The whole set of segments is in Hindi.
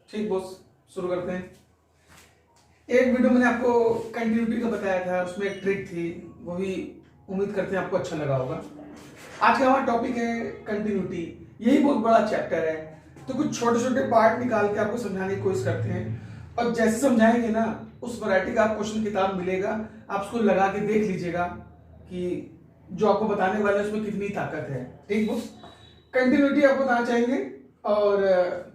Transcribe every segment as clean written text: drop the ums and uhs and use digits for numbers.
ठीक बॉस, शुरू करते हैं। एक वीडियो मैंने आपको कंटिन्यूटी का बताया था, उसमें एक ट्रिक थी, वो भी उम्मीद करते हैं आपको अच्छा लगा होगा। आज का हमारा टॉपिक है कंटिन्यूटी। यही बहुत बड़ा चैप्टर है, तो कुछ छोटे छोटे पार्ट निकाल के आपको समझाने की कोशिश करते हैं, और जैसे समझाएंगे ना उस वैरायटी का क्वेश्चन किताब मिलेगा, आप उसको लगा के देख लीजिएगा कि जो आपको बताने वाले हैं उसमें कितनी ताकत है। ठीक बॉस, कंटिन्यूटी आपको बताना चाहेंगे, और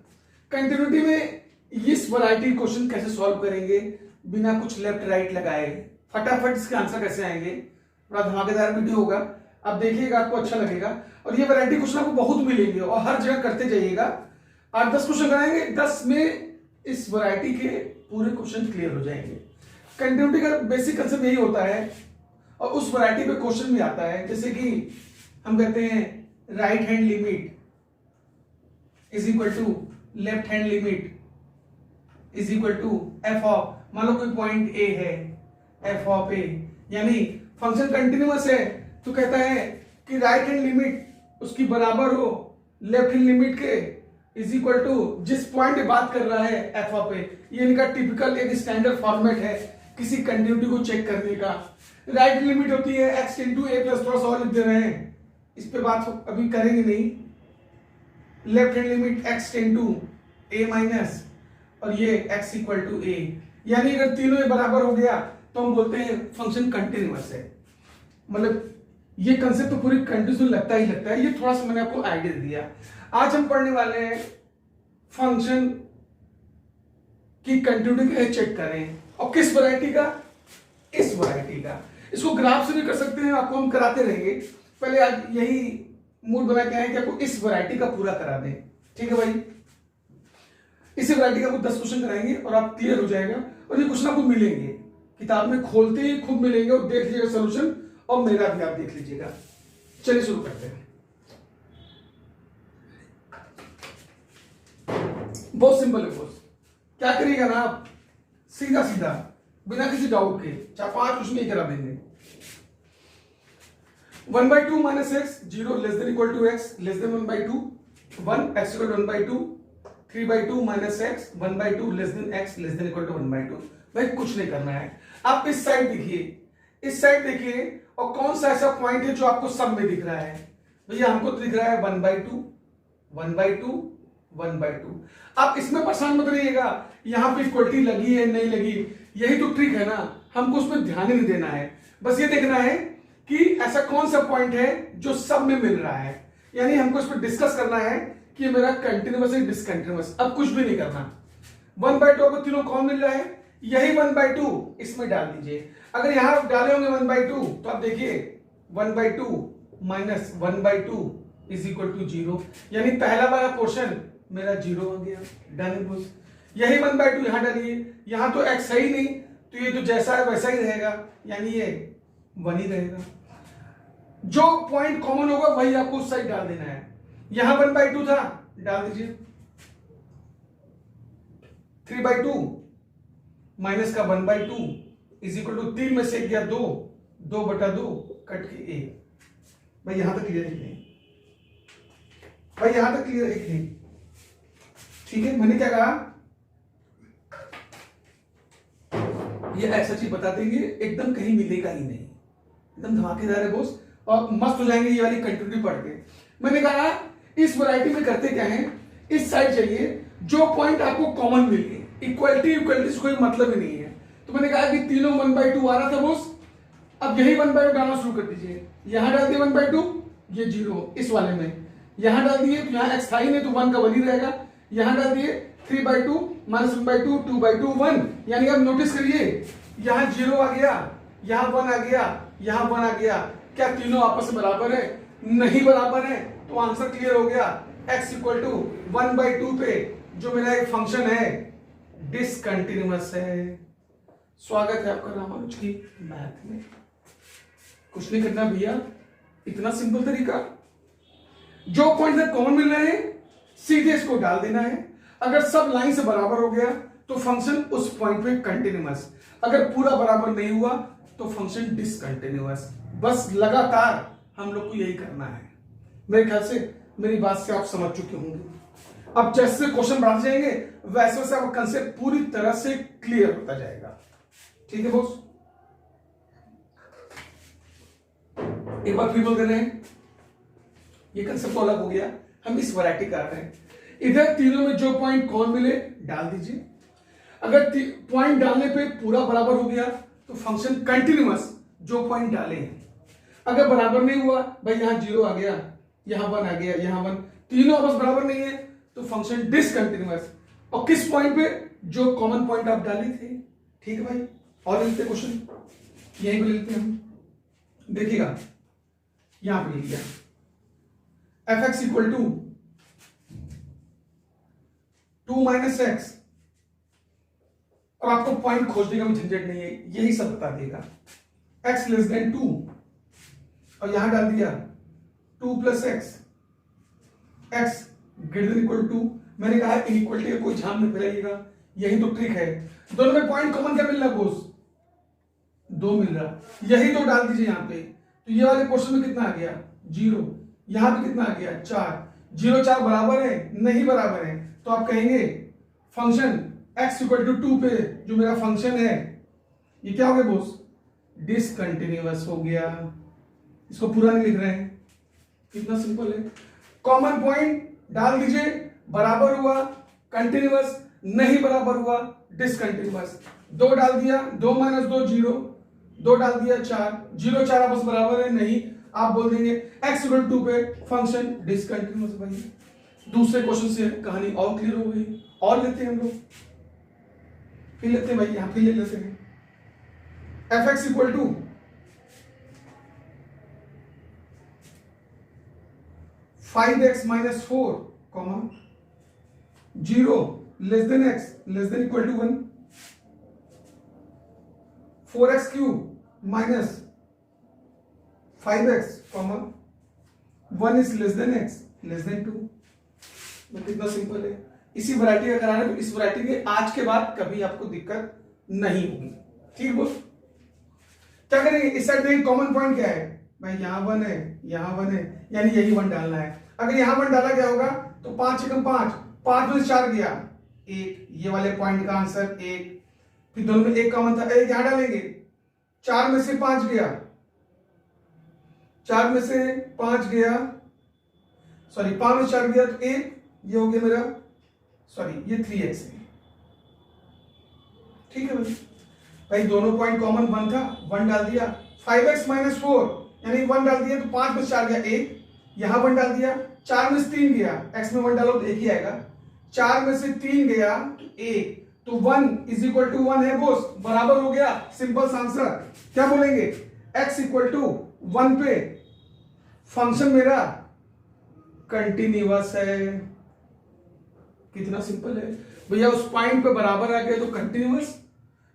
कंटिन्यूटी में इस वैरायटी क्वेश्चन कैसे सॉल्व करेंगे बिना कुछ लेफ्ट राइट लगाए, फटाफट इसके आंसर कैसे आएंगे। बड़ा धमाकेदार वीडियो होगा, आप देखिएगा, आपको अच्छा लगेगा। और ये वैरायटी क्वेश्चन आपको बहुत मिलेंगे और हर जगह करते जाइएगा। 8-10 क्वेश्चन कराएंगे, 10 में इस वैरायटी के पूरे क्वेश्चन क्लियर हो जाएंगे। कंटिन्यूटी का बेसिक कंसेप्ट यही होता है, और उस वैरायटी पे क्वेश्चन भी आता है, जैसे कि हम कहते हैं right hand limit is equal to left hand limit is equal to f of, मान लो कोई पॉइंट ए है, एफ ऑफ ए, यानी फंक्शन कंटिन्यूअस है, तो कहता है कि राइट हैंड लिमिट उसकी बराबर हो लेफ्ट हैंड लिमिट के, इज इक्वल टू जिस पॉइंट पे बात कर रहा है एफ ऑफ ए। ये इनका टिपिकल एक स्टैंडर्ड फॉर्मेट है किसी कंटिन्यूटी को चेक करने का। राइट लिमिट होती है एक्स इंटू ए प्लस, थोड़ा सा और लिख दे रहे हैं, इस पे बात अभी करेंगे नहीं। Left hand limit x into a minus, और ये x इक्वल टू ए, यानी अगर तीनों ये बराबर हो गया तो हम बोलते हैं फंक्शन कंटिन्यूअस है। मतलब ये कंसेप्ट तो पूरी कंटिन्यूस लगता ही लगता है, ये थोड़ा सा मैंने आपको आइडिया दिया। आज हम पढ़ने वाले हैं फंक्शन की कंटिन्यूटी कैसे चेक करें, और किस वैरायटी का, इस वैरायटी का। इसको ग्राफ से भी कर सकते हैं, आपको हम कराते रहेंगे। पहले आज यही मूड बना के आए कि आपको इस वैरायटी का पूरा करा दें। ठीक है भाई, इसी वैरायटी का 10 क्वेश्चन कराएंगे और आप क्लियर हो जाएगा। और ये क्वेश्चन आपको मिलेंगे किताब में, खोलते ही खूब मिलेंगे, और देख लीजिएगा सोल्यूशन, और मेरा भी आप देख लीजिएगा। चलिए शुरू करते हैं। बहुत सिंपल है बॉस, क्या करिएगा ना आप, सीधा सीधा बिना किसी डाउट के 4-5 क्वेश्चन ही करा देंगे। 1/2 minus x, 0 less than equal to x less than 1/2, 1 x equal to 1/2, 3/2 minus x, 1/2 less than x less than equal to 1/2। भाई कुछ नहीं करना है, आप इस साइड देखिए, इस साइड देखिए, और कौन सा ऐसा पॉइंट है जो आपको सब में दिख रहा है। भैया हमको तो दिख रहा है 1/2, 1/2, 1/2। आप इसमें परेशान मत रहिएगा, यहां पे इक्वलिटी लगी है नहीं लगी, यही तो ट्रिक है ना, हमको उसमें ध्यान ही नहीं देना है। बस ये देखना है कि ऐसा कौन सा पॉइंट है जो सब में मिल रहा है, यानी हमको इस पर डिस्कस करना है कि मेरा कंटिन्यूअस है डिसकंटिन्यूअस। अब कुछ भी नहीं करना। 1/2 को तीनों कौन मिल रहा है, यही 1/2 इसमें डाल दीजिए। अगर यहां डाले होंगे 1/2 तो आप देखिए 1/2 माइनस 1/2 इज इक्वल टू 0, यानी पहला वाला पोर्शन मेरा 0 हो गया। डन बॉस, यही 1/2 यहां डालिए, यहां तो x है ही नहीं, तो ये तो जैसा है वैसा ही रहेगा, यानी ये 1 ही रहेगा। जो पॉइंट कॉमन होगा वही आपको उस साइड डाल देना है। यहां 1/2 था, डाल दीजिए 3/2 माइनस का 1/2 इज इक्वल टू 3 में से गया 2, 2/2 कट के 1। भाई यहां तक क्लियर है नहीं, भाई यहां तक क्लियर है कि नहीं? ठीक है, मैंने क्या कहा, ये ऐसा चीज बता देंगे एकदम कहीं मिलेगा ही नहीं, एकदम धमाकेदार है बॉस, और मस्त हो जाएंगे ये वाली कंटिन्यूटी पढ़ के। मैंने कहा इस वैरायटी में करते क्या है, इस साइड चाहिए जो पॉइंट आपको कॉमन मिले, इक्वलिटी से कोई मतलब ही नहीं है। तो मैंने कहा कि तीनों 1/2 आ रहा था बॉस, अब यही 1/2 डालना शुरू कर दीजिए। यहां डाल दिए 1/2, ये 0 इस वाले में, यहां डाल दिए तो यहां x था ही नहीं तो 1 का 1 ही रहेगा। यहां डाल दिए 3/2 माइनस 1/2, 2/2, 1, यानी अब नोटिस करिए यहां 0 आ गया, यहां 1 आ गया, यहां 1 आ गया। क्या तीनों आपस में बराबर है? नहीं बराबर है, तो आंसर क्लियर हो गया। x इक्वल टू 1/2 पे जो मेरा एक फंक्शन है डिसकंटिन्यूअस है। स्वागत है आपका रामानुज की मैथ में। कुछ नहीं करना भैया, इतना सिंपल तरीका। जो पॉइंट कॉमन मिल रहे हैं सीधे इसको डाल देना है। अगर सब लाइन से बराबर हो गया तो फंक्शन उस पॉइंट पे कंटिन्यूअस, अगर पूरा बराबर नहीं हुआ तो फंक्शन डिसकंटिन्यूअस। बस लगातार हम लोग को यही करना है। मेरे ख्याल से मेरी बात से आप समझ चुके होंगे। अब जैसे क्वेश्चन बढ़ाते जाएंगे वैसे वैसे आपका कंसेप्ट पूरी तरह से क्लियर होता जाएगा। ठीक है बॉस, एक बार फिर बोल दे रहे हैं, ये कंसेप्ट तो अलग हो गया, हम इस वैरायटी कर रहे हैं। इधर तीनों में जो पॉइंट कॉमन मिले डाल दीजिए। अगर पॉइंट डालने पे पूरा बराबर हो गया तो फंक्शन कंटिन्यूअस जो पॉइंट डाले हैं। अगर बराबर नहीं हुआ, भाई यहां 0 आ गया, यहां 1 आ गया, यहां 1, तीनों आपस बराबर नहीं है तो फंक्शन डिसकंटिन्यूअस। और किस पॉइंट पे? जो कॉमन पॉइंट आप डाले थे। ठीक है भाई, और लेते क्वेश्चन यहीं पे लेते हैं हम। देखिएगा यहां पे लिख दिया f x equal to 2 minus x, और आपको पॉइंट खोज देगा, में झंझट नहीं है, यही सब बता देगा। x लेस देन 2 और यहां डाल दिया 2 plus x, x greater than equal to. मैंने कहा इनइक्वलिटी का कोई झाम नहीं फैलाइएगा, यही तो ट्रिक है। दोनों में पॉइंट कॉमन क्या मिल रहा है बोस? 2 मिल रहा, यही तो डाल दीजिए यहां पे। तो ये वाले पोर्शन में कितना आ गया? 0। यहां पे कितना आ गया? 4। 0 4 बराबर है? नहीं बराबर है, तो आप कहेंगे फंक्शन x इक्वल टू 2 पे जो मेरा फंक्शन है ये क्या हो गया बोस? डिसकंटिन्यूअस हो गया। इसको पूरा नहीं लिख रहे हैं, कितना सिंपल है। कॉमन पॉइंट डाल दीजिए, बराबर हुआ कंटिन्यूअस, नहीं बराबर हुआ डिसकंटिन्यूअस। 2 डाल दिया, 2 माइनस 2 0, 2 डाल दिया 4, 0 4 आपस बराबर है, नहीं, आप बोल देंगे x इक्वल टू पे फंक्शन डिसकंटिन्यूअस। भाई दूसरे क्वेश्चन से कहानी और क्लियर हो गई। और लेते हैं हम लोग, फिर लेते हैं भाई, यहां फिर ले लेते हैं f x equal to 5x minus 4 comma 0 less than x less than equal to 1, 4x cube minus 5x comma 1 is less than x less than 2। कितना सिंपल है। इसी वैरायटी का कराना है तो इस वैरायटी के आज के बाद कभी आपको दिक्कत नहीं होगी। ठीक बोल, क्या करेंगे? इस साइड में कॉमन पॉइंट क्या है भाई? यहां 1 है, यहां 1 है, यानी यही 1 डालना है। अगर यहां 1 डाला गया होगा तो 5 एकम 5, 5 में 4 गया 1, ये वाले पॉइंट का आंसर 1। फिर दोनों में 1 कॉमन था, 1 यहां डालेंगे, 4 में से 5 गया, 4 में से 5 गया, सॉरी 5 में 4 गया तो 1, ये हो गया मेरा, सॉरी ये 3x है। ठीक है भाई, दोनों पॉइंट कॉमन 1 था, 1 डाल दिया। 5x माइनस 4 यानी 1 डाल दिया तो 5 में 4 गया 1, यहां 1 डाल दिया, 4 में से 3 गया, x में 1 डालो तो 1 ही आएगा, 4 में से 3 गया तो 1, तो 1 इज इक्वल टू 1 है बोस, बराबर हो गया। सिंपल आंसर क्या बोलेंगे? x इक्वल टू 1 पे फंक्शन मेरा कंटिन्यूअस है। कितना सिंपल है भैया। उस पॉइंट पे बराबर आ गया तो कंटिन्यूअस,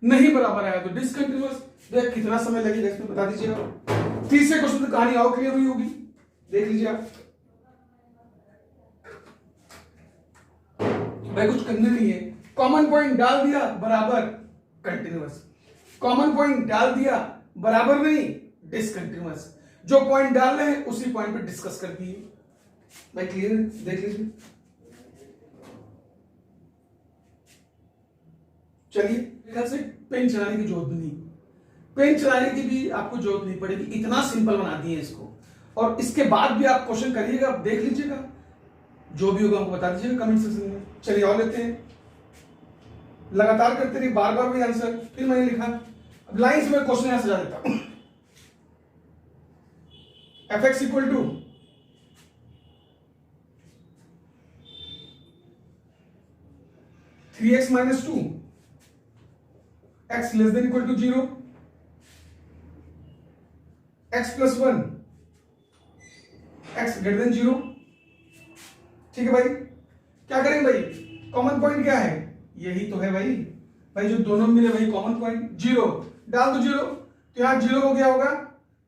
नहीं बराबर आया तो डिसकंटिन्यूअस। भैया कितना समय लगेगा इसमें बता दीजिए आप। तीसरे क्वेश्चन की कहानी और क्लियर हुई होगी, देख लीजिए आप। भाई कुछ करने नहीं है, कॉमन पॉइंट डाल दिया बराबर कंटिन्यूअस, कॉमन पॉइंट डाल दिया बराबर नहीं डिसकंटिन्यूअस। जो पॉइंट डाल रहे हैं उसी पॉइंट पे डिस्कस कर दिए। भाई क्लियर है, देख लीजिए। चलिए, ख्याल से पेन चलाने की जरूरत नहीं, पेन चलाने की भी आपको जरूरत नहीं पड़ेगी, इतना सिंपल बना दिए इसको। और इसके बाद भी आप क्वेश्चन करिएगा, आप देख लीजिएगा, जो भी होगा हमको बता दीजिएगा कमेंट सेक्शन में। चलिए और लेते हैं, लगातार करते रहिए, बार बार भी आंसर। फिर मैंने लिखा, अब लाइन से मैं क्वेश्चन यहां सजा देता हूं। F x equal to 3x minus 2, x less than equal to 0, x plus 1, x greater than 0। ठीक है भाई, क्या करेंगे भाई? कॉमन पॉइंट क्या है? यही तो है भाई। भाई जो दोनों मिले वही कॉमन पॉइंट, 0 डाल दो 0, तो यहां 0 हो गया होगा,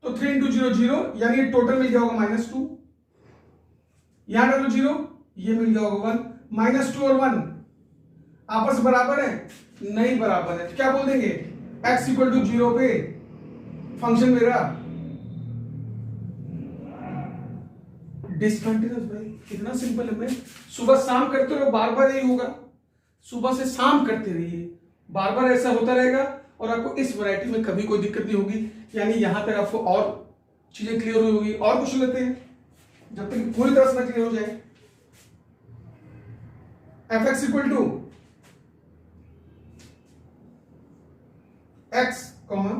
तो 3 इंटू 0 0, यानी टोटल मिल गया होगा -2। यहां डालो 0, ये मिल गया होगा 1, -2 और 1 आपस बराबर है? नहीं बराबर है, तो क्या बोल देंगे? x इक्वल टू 0 पे फंक्शन मेरा डिसकंटिन्यूअस भाई, कितना सिंपल है। मैं सुबह शाम करते रहो, बार बार यही होगा, सुबह से शाम करते रहिए, बार बार ऐसा होता रहेगा और आपको इस वैरायटी में कभी कोई दिक्कत नहीं होगी। यानी यहां तक आपको और चीजें क्लियर हुई होगी। और कुछ लेते हैं जब तक पूरी तरह से क्लियर हो जाए। F x equal to x comma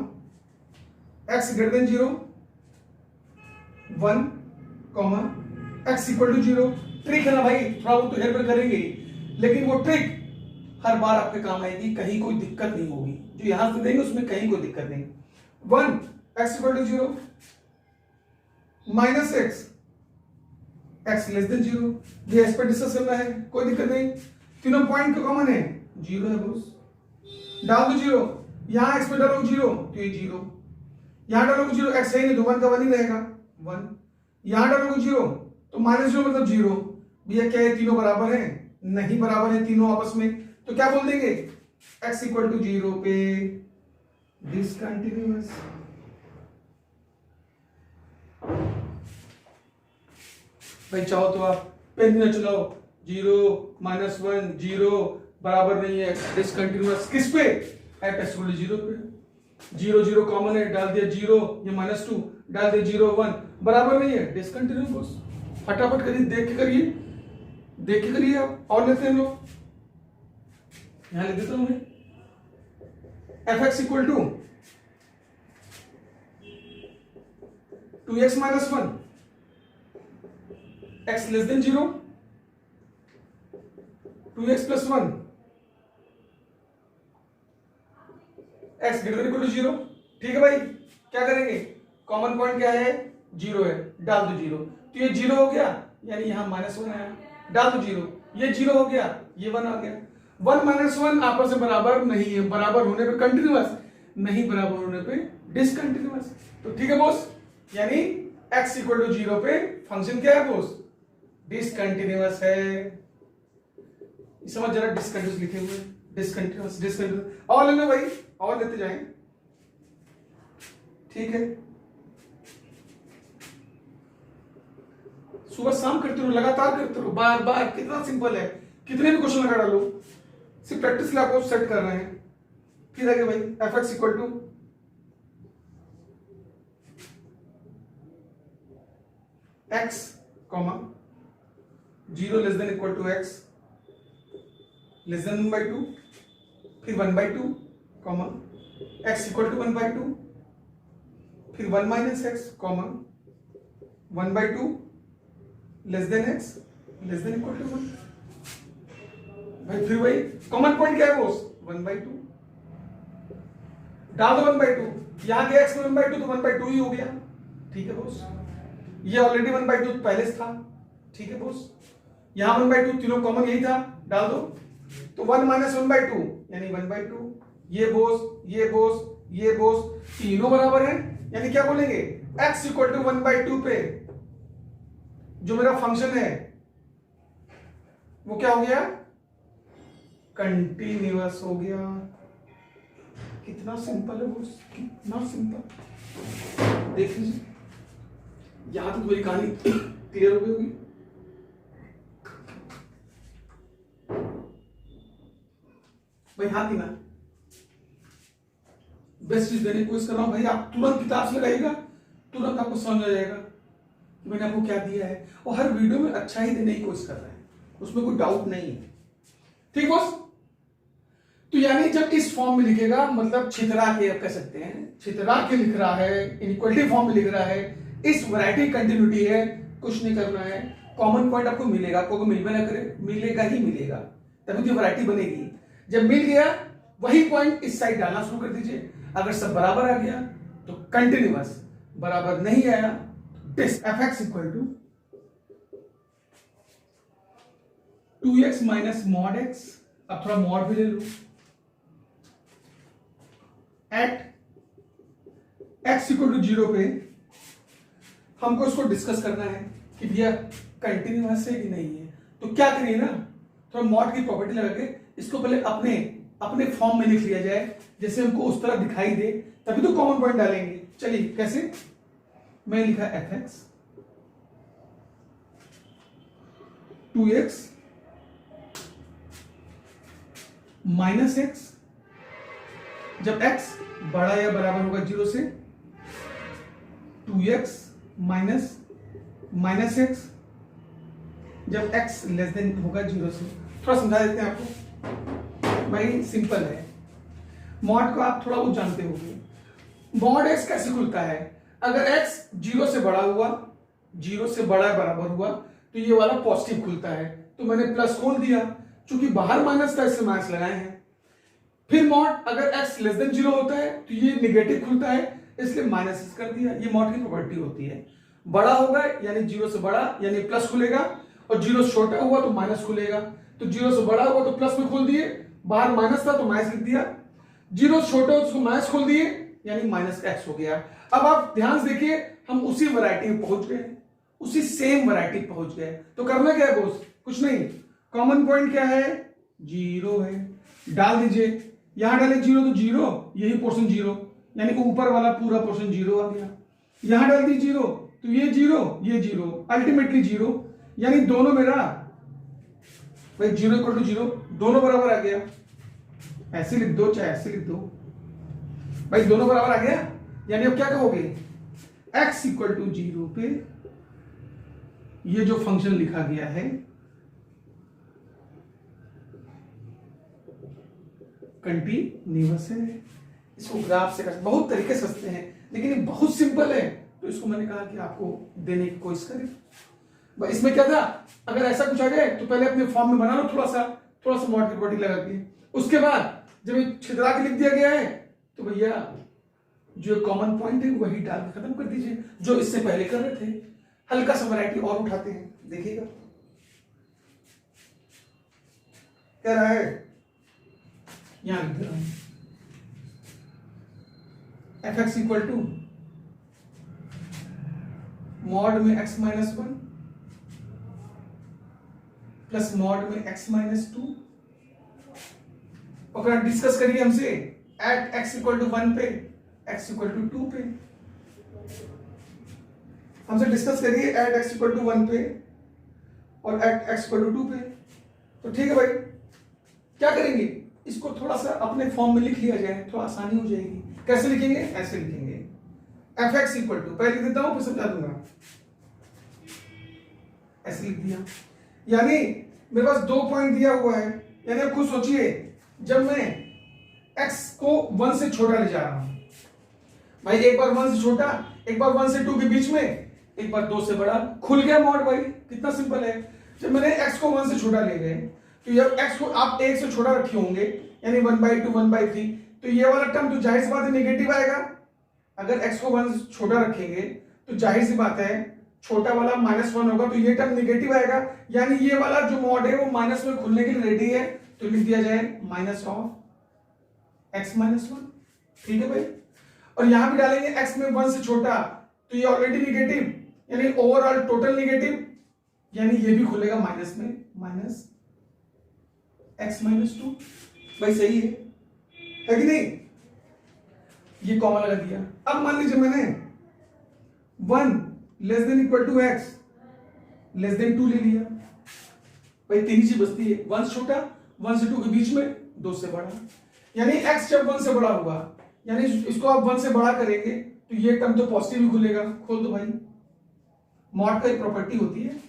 x greater than 0 1 comma x equal to 0। Trick है ना भाई, थोड़ा बहुत तो हेल्प करेंगे, लेकिन वो ट्रिक हर बार आपके काम आएगी, कहीं कोई दिक्कत नहीं होगी। जो यहां से देंगे उसमें कहीं कोई दिक्कत नहीं। 1 x equal to 0 minus x x less than 0, ये एक्स पर डिस्कस करना है, कोई दिक्कत नहीं। तीनों पॉइंट का कॉमन है, 0 है बॉस, डाल दो 0। यहां एक्स पे डालो 0 तो ये 0, यहां डालोगे 0 एक्स है नहीं तो 1 का 1 ही रहेगा 1, यहां डालोगे 0 तो माइनस 0 मतलब 0। भैया क्या है, तीनों बराबर है? नहीं बराबर है तीनों आपस में, तो क्या बोल देंगे, x इक्वल टू 0 पे डिसकंटिन्यूअस। भाई चाहो तो आप पेन न चलाओ, 0 माइनस 1 0 बराबर नहीं है, डिसकंटिन्यूअस किस पे, एट x इक्वल टू 0 पे। 0 0 कॉमन है, डाल दिया 0, ये -2 डाल दिया 0 1 बराबर नहीं है, डिसकंटिन्यूअस। फटाफट करिए, देख के करिए, देख के करिए आप। और लेते हैं लोग, यहां लिख देता हूं मैं, f x equal to 2x minus 1 x less than 0 2x plus 1 x greater equal to 0। ठीक है भाई, क्या करेंगे, कॉमन पॉइंट क्या है, 0 है, डाल दो 0, तो ये 0 हो गया, यानी यहां -1 आया, डाल दो 0, ये 0 हो गया, ये 1 आ गया। 1 माइनस 1 आपस में बराबर नहीं है, बराबर होने पे कंटिन्यूअस, नहीं बराबर होने पे डिसकंटिन्यूअस। तो ठीक है बॉस, यानी x इक्वल टू 0 पे फंक्शन क्या है बॉस, डिसकंटिन्यूअस है। समझ जरा, डिसकंटिन्यूअस लिखे हुए, डिसकंटिन्यूअस डिसकंटिन्यूअस। और ले लो भाई, और लेते जाएं, ठीक है। सुबह शाम करते रहो, लगातार करते रहो, बार बार, कितना सिंपल है, कितने भी क्वेश्चन लगा डालो, सिर्फ प्रैक्टिस के लिए आपको सेट कर रहे हैं। फिर आगे भाई, f x equal to x comma 0 less than equal to x less than 1/2, फिर 1/2 कॉमा एक्स इक्वल टू 1/2, फिर 1 minus x comma 1/2 less than x less than equal to 1। भाई फिर वही कॉमन पॉइंट क्या है बॉस, 1/2, डाल दो 1/2, यहां के x में 1/2 तो 1/2 ही हो गया। ठीक है बॉस, ये ऑलरेडी 1/2 पहले से था। ठीक है बॉस, यहां 1/2 तीनों कॉमन यही था, डाल दो, तो 1 माइनस 1/2 यानी 1/2, ये बॉस ये बॉस ये बॉस तीनों बराबर है, यानी क्या बोलेंगे, x इक्वल टू 1/2 पे जो मेरा फंक्शन है वो क्या हो गया, कंटिन्यूअस हो गया। कितना सिंपल है बॉस, कितना सिंपल। देख लीजिए, यहां तक मेरी कहानी क्लियर हो गई होगी। भाई हाँ की ना, बेस्ट चीज देने की कोशिश कर रहा हूं भाई, आप तुरंत किताब से लगाइएगा, तुरंत आपको समझ आ जाएगा कि मैंने आपको क्या दिया है, और हर वीडियो में अच्छा ही देने की कोशिश कर रहे हैं, उसमें कोई डाउट नहीं है। ठीक बॉस, तो यानी जब इस फॉर्म में लिखेगा, मतलब छितरा के आप कह सकते हैं, छितरा के लिख रहा है, इनइक्वालिटी फॉर्म में लिख रहा है, इस वैरायटी कंटिन्यूटी है, कुछ नहीं करना है, कॉमन पॉइंट आपको मिलेगा, आपको मिल भी ना करे, मिलेगा ही मिलेगा, तभी तो वैरायटी बनेगी। जब मिल गया वही पॉइंट इस साइड डालना शुरू कर दीजिए, अगर सब बराबर आ गया तो कंटिन्यूअस, बराबर नहीं आया डिस। F x equal to 2x minus mod x, अब थोड़ा मॉड भी ले लो, एट x इक्वल टू 0 पे हमको इसको डिस्कस करना है कि भैया कंटिन्यूअस है कि नहीं है। तो क्या करिए ना, थोड़ा मॉड की प्रॉपर्टी लगा के इसको पहले अपने अपने फॉर्म में लिख लिया जाए, जैसे हमको उस तरह दिखाई दे, तभी तो कॉमन पॉइंट डालेंगे। चलिए कैसे, मैं लिखा F x 2x minus x, जब x बड़ा या बराबर होगा 0 से, 2x माइनस एक्स जब x लेस देन होगा 0 से। थोड़ा समझा देते हैं आपको भाई, सिंपल है। मॉड को आप थोड़ा बहुत जानते होंगे। मॉड x कैसे खुलता है? अगर x 0 से बड़ा हुआ, 0 से बड़ा या बराबर हुआ तो ये वाला पॉजिटिव खुलता है, तो मैंने प्लस खोल दिया, चूंकि बाहर माइनस था इससे माइनस लगाए हैं। फिर मॉड अगर x लेस देन 0 होता है तो ये निगेटिव खुलता है, इसलिए माइनस कर दिया। ये मॉड की प्रॉपर्टी होती है। बड़ा होगा यानी 0 से बड़ा यानी प्लस खुलेगा, और 0 से छोटा हुआ तो माइनस खुलेगा। तो 0 से बड़ा हुआ तो प्लस में खोल दिए, बाहर माइनस था तो माइनस लिख दिया, 0 से छोटा हो तो माइनस खोल दिए यानी माइनस एक्स हो गया। अब आप ध्यान से देखिए, हम उसी वैरायटी में पहुंच गए, उसी सेम वैरायटी पहुंच गए। तो करना क्या है दोस्त? कुछ नहीं, कॉमन पॉइंट क्या है? 0 है, डाल दीजिए। यहां डाले 0 तो 0, यही पोर्शन 0 यानी कि ऊपर वाला पूरा पोर्शन 0 आ गया। यहां डाल दी 0 तो ये 0 ये 0, अल्टीमेटली 0 यानी दोनों मेरा भाई 0 इक्वल टू 0, दोनों बराबर आ गया। ऐसे लिख दो चाहे ऐसे लिख दो भाई, दोनों बराबर आ गया। यानी अब क्या कहोगे? x इक्वल टू 0 पे ये जो फंक्शन लिखा गया है कंटिन्यूअस है। इसको ग्राफ से बहुत तरीके से समझते हैं, लेकिन ये बहुत सिंपल है, तो इसको मैंने कहा कि आपको देने की कोशिश करें। इसमें क्या था, अगर ऐसा कुछ आ जाए तो पहले अपने फॉर्म में बना लो, थोड़ा सा मॉड की प्रॉपर्टी लगा के। उसके बाद जब ये छितरा के लिख दिया गया है तो भैया जो कॉमन पॉइंट है वही डाल के खत्म कर दीजिए, जो इससे पहले कर रहे थे। हल्का सा वैरायटी और उठाते हैं, देखिएगा क्या रहा है। यहां लिख दे रहा हूं fx इक्वल टू मॉड में x माइनस 1 प्लस मॉड में x माइनस 2, और डिस्कस करिए हमसे एट x इक्वल टू 1 पे, x इक्वल टू 2 पे। हमसे डिस्कस करिए एट x इक्वल टू 1 पे और एट x इक्वल टू 2 पे। तो ठीक है भाई, क्या करेंगे, इसको थोड़ा सा अपने फॉर्म में लिख लिया जाए, थोड़ा आसानी हो जाएगी। कैसे लिखेंगे? ऐसे लिखेंगे fx इक्वल टू, पहले लिख देता हूं फिर समझा दूंगा। ऐसे लिख दिया, यानी मेरे पास 2 पॉइंट दिया हुआ है। यानी आप खुद सोचिए, जब मैं x को 1 से छोटा ले जा रहा हूं भाई, एक बार 1 से छोटा, एक बार 1 से 2 के बीच में, एक बार 2 से बड़ा, खुल गया मॉड भाई। कितना सिंपल है। जब मैंने x को 1 से छोटा ले गए तो जब x को आप 1 से छोटा रखे होंगे यानी 1/2 1/3, तो ये वाला टर्म तो जाहिर सी बात है नेगेटिव आएगा। अगर x को 1 से छोटा रखेंगे तो जाहिर सी बात है छोटा वाला -1 होगा, तो ये टर्म नेगेटिव आएगा। यानी ये वाला जो मॉड है वो माइनस में खुलने के लिए रेडी है, तो लिख दिया जाए माइनस ऑफ x माइनस 1। ठीक है भाई, और यहां भी डालेंगे x में 1 से छोटा, तो ये ऑलरेडी नेगेटिव यानी ओवरऑल टोटल नेगेटिव, यानी ये भी खुलेगा माइनस में, माइनस x माइनस 2। भाई सही है कि नहीं? ये कॉमन लगा दिया। अब मान लीजिए मैंने 1 less than equal to x less than 2 ले लिया। भाई तीन ही चीज बचती है, 1 से छोटा, 1 से 2 के बीच में, 2 से बड़ा। यानी x जब 1 से बड़ा होगा, यानी इसको आप 1 से बड़ा करेंगे तो ये टर्म तो पॉजिटिव ही खुलेगा। खोल दो भाई, मॉड का एक प्रॉपर्टी होती है,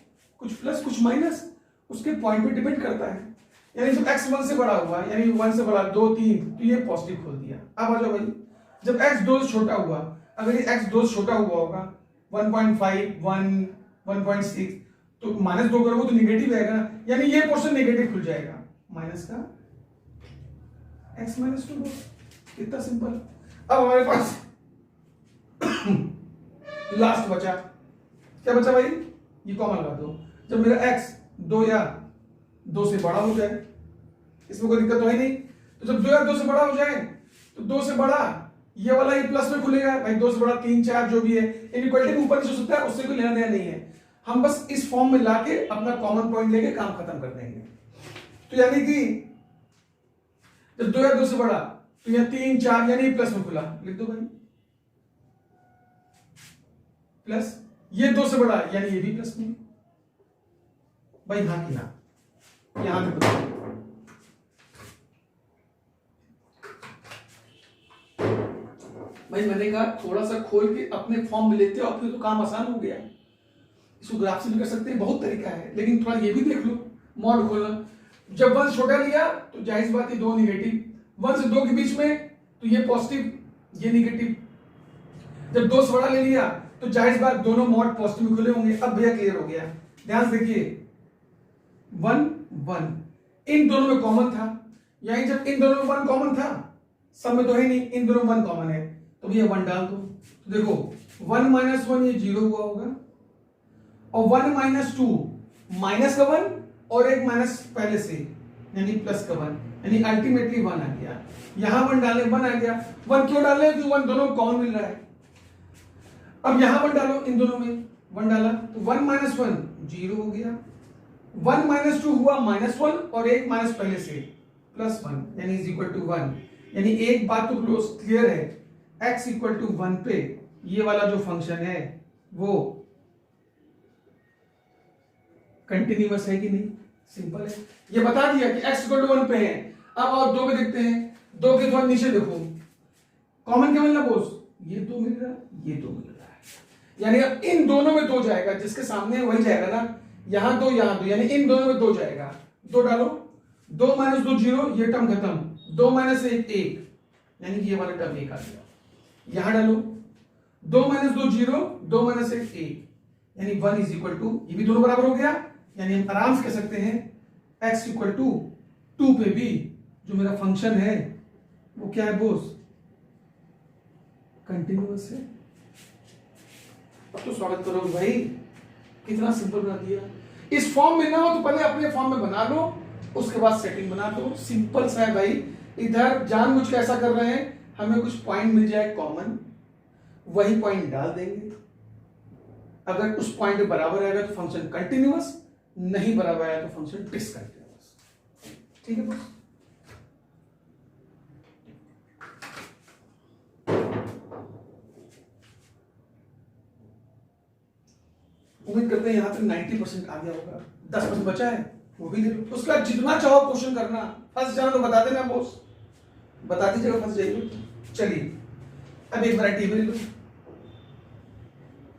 कुछ प्लस कुछ माइनस, उसके पॉइंट पे डिपेंड करता है। यानी जब x 1 से बड़ा हुआ, यानी 1 से बड़ा 2 3, तो ये पॉजिटिव खोल दिया। अब आ जाओ भाई, जब x 2 से छोटा हुआ, अगर ये x 2 से छोटा हुआ होगा 1.5 1 1.6, तो -2 करोगे तो नेगेटिव आएगा, यानी ये पोर्शन नेगेटिव खुल जाएगा, माइनस का x माइनस 2। कितना सिंपल। अब हमारे पास लास्ट बचा, क्या बचा भाई? ये कॉमन लगा दो। जब मेरा x 2 या 2 से बड़ा हो जाए, इसमें कोई दिक्कत तो है नहीं, तो जब 2 या 2 से बड़ा हो जाए तो 2 से बड़ा ये वाला ये प्लस में खुलेगा भाई, 2 से बड़ा 3 4 जो भी है, इनइक्वालिटी में ऊपर नीचे हो सकता है, उससे कोई लेना देना नहीं है। हम बस इस फॉर्म में लाके अपना कॉमन पॉइंट लेके काम खत्म कर देंगे। तो यानी कि जब 2 या 2 से बड़ा तो यहां 3 4 यानी प्लस में खुला, लिख दो भाई प्लस, ये 2 से बड़ा यानी ये भी प्लस में, भाई हाँ कि ना, यहां पे बताओ। भाई मैंने कहा थोड़ा सा खोल के अपने फॉर्म में लेते हो, फिर तो काम आसान हो गया। इसको ग्राफ से भी कर सकते हैं, बहुत तरीका है, लेकिन थोड़ा ये भी देख लो मॉड खोलना। जब 1 छोटा लिया तो जाहिर सी बात है 2 निगेटिव, 1 से 2 के बीच में तो ये पॉजिटिव ये निगेटिव। जब 2 से बड़ा ले लिया तो जाहिर सी बात दोनों मॉड पॉजिटिव खुले होंगे। अब भैया क्लियर हो गया, ध्यान से देखिए 1 1 इन दोनों में कॉमन था, यानी जब इन दोनों में 1 कॉमन था, सब में तो है नहीं, इन दोनों में 1 कॉमन है, तो भैया 1 डाल दो। तो देखो 1 - 1 ये 0 हुआ होगा, और 1 - 2 माइनस का 1 और एक माइनस पहले से यानी प्लस का 1, यानी अल्टीमेटली 1 आ गया। यहां 1 डाले 1 आ गया। 1 क्यों डाले? क्योंकि 1 दोनों कॉमन मिल रहा है। अब यहां 1 डालो, इन दोनों में 1 डाला तो 1 - 1 0 हो गया। 1 - 2 हुआ -1 और एक माइनस पहले से +1 यानी इज इक्वल टू 1। यानी एक बात तो क्लोज क्लियर है, x इक्वल टू 1 पे ये वाला जो फंक्शन है वो कंटिन्यूअस है कि नहीं? सिंपल है, ये बता दिया कि x इक्वल टू 1 पे है। अब और 2 पे देखते हैं, 2 के थोड़ा नीचे देखो, कॉमन क्या मिलना बोस? ये 2 मिल रहा है, ये 2 मिल रहा है, यानी अब इन दोनों में 2 जाएगा, जिसके सामने वही जाएगा ना, यहां 2 यहां 2, यानी इन दोनों में 2 जाएगा। 2 डालो, 2 - 2 0, ये टर्म खत्म, 2 - 1 1, यानी ये वाला टर्म 1 आ गया। यहां डालो 2 - 2 0, 2 - 1 1, यानी 1 इज इक्वल टू, ये भी दोनों बराबर हो गया, यानी हम आराम से कह सकते हैं x इक्वल टू 2 पे भी जो मेरा फंक्शन है वो क्या है बोस? कंटिन्यूअस है। अब तो स्वागत करो भाई, कितना सिंपल बना दिया। इस फॉर्म में ना हो तो पहले अपने फॉर्म में बना लो, उसके बाद सेटिंग बना दो। सिंपल सा है भाई। इधर जानबूझ के ऐसा कर रहे हैं, हमें कुछ पॉइंट मिल जाए कॉमन, वही पॉइंट डाल देंगे। अगर उस पॉइंट के बराबर आएगा तो फंक्शन कंटिन्यूअस, नहीं बराबर आएगा तो फंक्शन डिसकंटिन्यूअस। ठीक है बस। उम्मीद करते हैं यहां तक 90% आ गया होगा, 10% बचा है वो भी ले लो। उसका जितना चाहो क्वेश्चन करना, फंस जाना तो बता देना बॉस, बता दीजिएगा फंस जाइए। चलिए अब एक वैरायटी ले लो,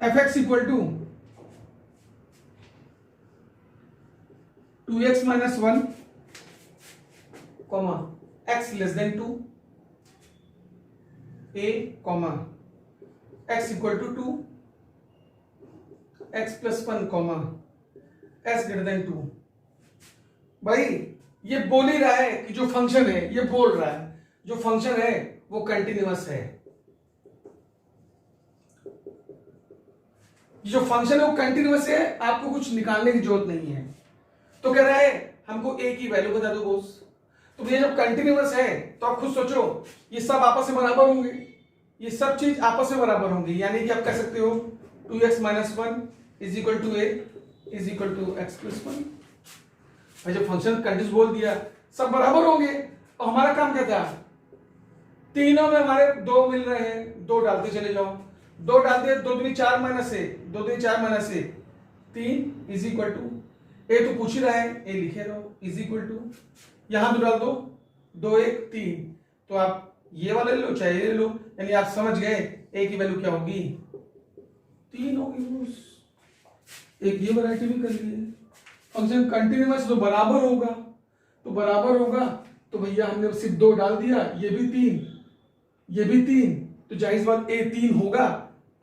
fx equal to 2x - 1 comma x less than 2 a comma x equal to 2 x plus 1 comma s greater than 2। भाई ये बोल ही रहा है कि जो फंक्शन है, ये बोल रहा है जो फंक्शन है वो कंटिन्यूअस है। जो फंक्शन है वो कंटिन्यूअस है, आपको कुछ निकालने की जरूरत नहीं है। तो कह रहा है हमको a की वैल्यू बता दो बोस। तो ये जब कंटिन्यूअस है तो आप खुद सोचो ये सब आपस में बराबर होंगे, ये सब चीज आपस में बराबर होंगी, यानी कि आप कह सकते हो 2x - 1 is equal to a is equal to x plus 1। भाई जब फंक्शन कंटिन्यूअस बोल दिया सब बराबर होंगे, और हमारा काम क्या था? तीनों में हमारे 2 मिल रहे हैं, 2 डालते चले जाओ, 2 डालते 2 दूनी 4 माइनस 1, 2 दूनी 4 माइनस 1 3 इज इक्वल टू ए, तो पूछ ही रहा है ए लिखे रहो इज इक्वल टू, यहां तो डाल दो 2 1 3, तो आप ये वाला ले लो चाहे ये ले लो, यानी आप समझ गए ए की वैल्यू क्या होगी? 3 होगी। एक ये वैरायटी भी कर लिए। फंक्शन कंटिन्यूअस तो बराबर होगा, तो बराबर होगा तो भैया हमने सिर्फ 2 डाल दिया, ये भी 3 ये भी 3, तो जाहिर बात ए 3 होगा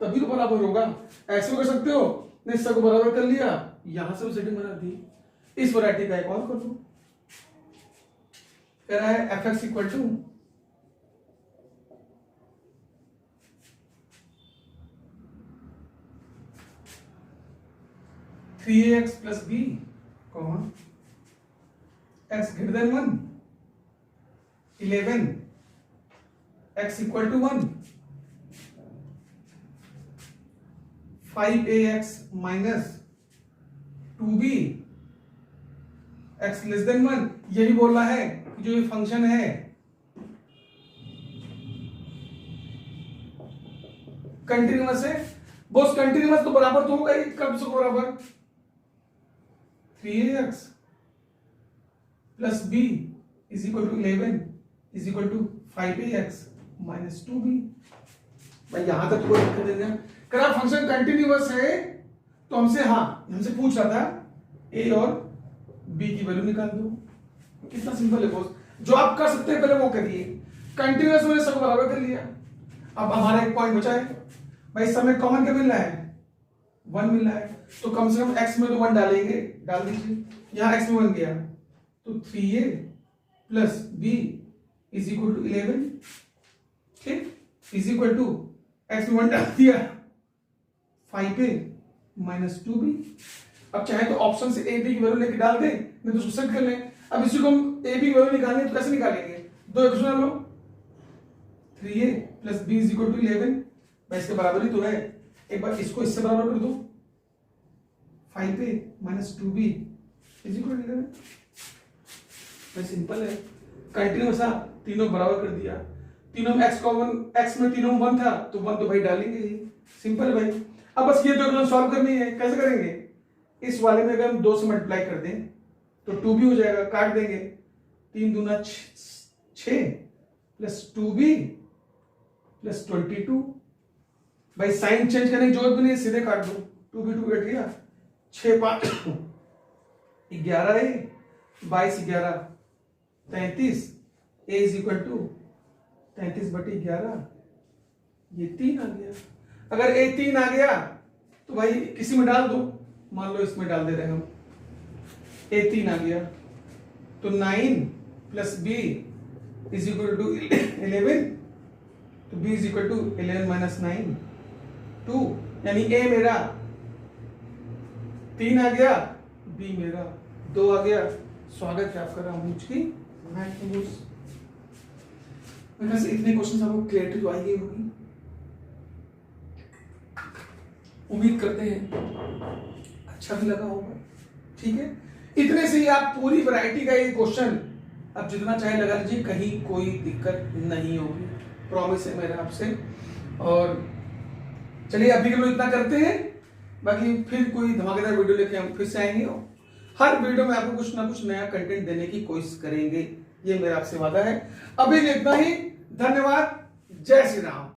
तभी तो बराबर होगा। ऐसे कर सकते हो, ने सबको बराबर कर लिया, यहां से सेटिंग बना दी। इस वैरायटी का एक और कर लो, कह रहा है fx equal to 3ax plus b comma x greater than 1 11 x equal to 1 5ax minus 2b x less than 1। ये भी बोल रहा है कि जो ये फंक्शन है कंटिन्यूअस है। बॉस कंटिन्यूअस तो बराबर तो होगा ही, कब से बराबर? 3ax plus b is equal to 11 is equal to 5ax minus 2b। भाई यहां तक कोई दिक्कत नहीं है। अगर फंक्शन कंटिन्यूअस है तो हमसे पूछ रहा था a और b की वैल्यू निकाल दो। कितना सिंपल है दोस्त, जो आप कर सकते हैं पहले वो करिए। कंटिन्यूअस मैंने सब बराबर कर लिया। अब हमारा एक पॉइंट बचा है भाई, इस समय कॉमन क्या मिल रहा है, 1 मिल रहा है, तो कम से कम x में तो 1 डालेंगे, डाल दीजिए। यहां x में 1 गया तो 3a plus b is equal to 11, ठीक, इज इक्वल टू x में 1 डाल दिया 5a माइनस 2b। अब चाहे तो ऑप्शन से a b की वैल्यू लेके डाल दें, नहीं तो उसको सेट कर लें। अब इसी को हम a b की वैल्यू निकालनी है तो कैसे निकालेंगे, दो इक्वेशन लो, 3a plus b is equal to 11, भाई इसके बराबर ही तो है। एक बार इसको इससे बराबर कर दो, 5a minus 2b is equal to 11। भाई सिंपल है, कंटिन्यूअस था, तीनों बराबर कर दिया। तीनों में x कॉमन, x में तीनों में 1 था तो 1 तो भाई डालेंगे ही, सिंपल है भाई। अब बस ये दो इक्वेशन सॉल्व करनी है। कैसे करेंगे, इस वाले में अगर हम 2 से मल्टीप्लाई कर दें तो 2b हो जाएगा, काट देंगे, 3 दूना 6 प्लस 2b प्लस 22। भाई साइन चेंज करने की जरूरत भी नहीं है, सीधे काट दो, 2b 2 कट गया, 6 5 11 है, 22 11 33, a इज इक्वल टू 33/11, ये 3 आ गया। अगर a 3 आ गया तो भाई किसी में डाल दो, मान लो इसमें डाल दे रहे हैं हम, a 3 आ गया तो 9 plus b is equal to 11, तो b is equal to 11 minus 9 2, यानी a मेरा 3 आ गया, b मेरा 2 आ गया। स्वागत है आपका रामूज की मैथ में। वैसे इतने क्वेश्चन आपको क्लियरिटी तो आई गई होगी, उम्मीद करते हैं अच्छा भी लगा होगा, ठीक है। इतने से ही आप पूरी वैरायटी का ये क्वेश्चन अब जितना चाहे लगा लीजिए, कहीं कोई दिक्कत नहीं होगी, प्रॉमिस है मेरा आपसे। और चलिए अभी के लिए इतना करते हैं, बाकी फिर कोई धमाकेदार वीडियो लेके हम फिर से आएंगे। हर वीडियो में आपको कुछ ना कुछ नया कंटेंट देने की कोशिश करेंगे, ये मेरा आपसे वादा है। अभी इतना ही, धन्यवाद, जय श्री राम।